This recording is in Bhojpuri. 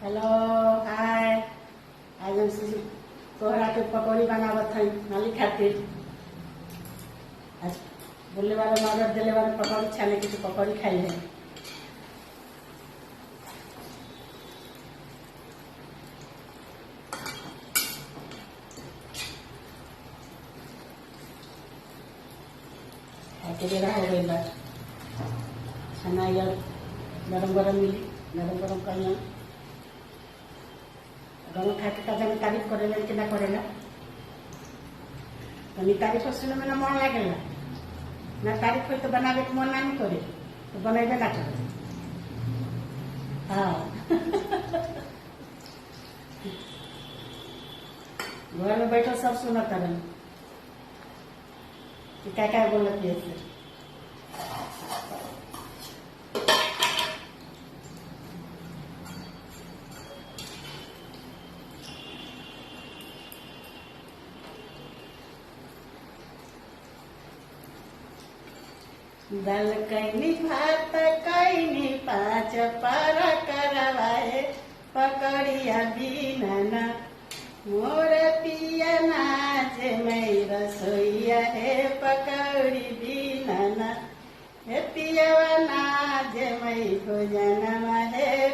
Hello hi. आज हम कोहरा के पकौड़ी बनावत हई नाली खातिर। आज बोले वाला ऑर्डर दिले वाला पकौड़ी छाने की तो पकौड़ी खाई है। बेरा हो गई बा खाना यार गरम गरम मिली गरम गरम कहिए गरम खा के कदम तारीफ करेला कि ना करेला तनी तारीफ सुने में ना मन लागेला ना तारीफ हो तो बनावे के मन ना नहीं करे तो बनेबे ना करे। हाँ घर में बैठो सब सुना करें कि क्या बोलती है से। दल कैनी भात कैनी पाँच पर करवाए पकड़िया बीनन मोर पिया नाच मई रसोईया हे पकड़ी बीनन हे पिया नाच मई भोजन हे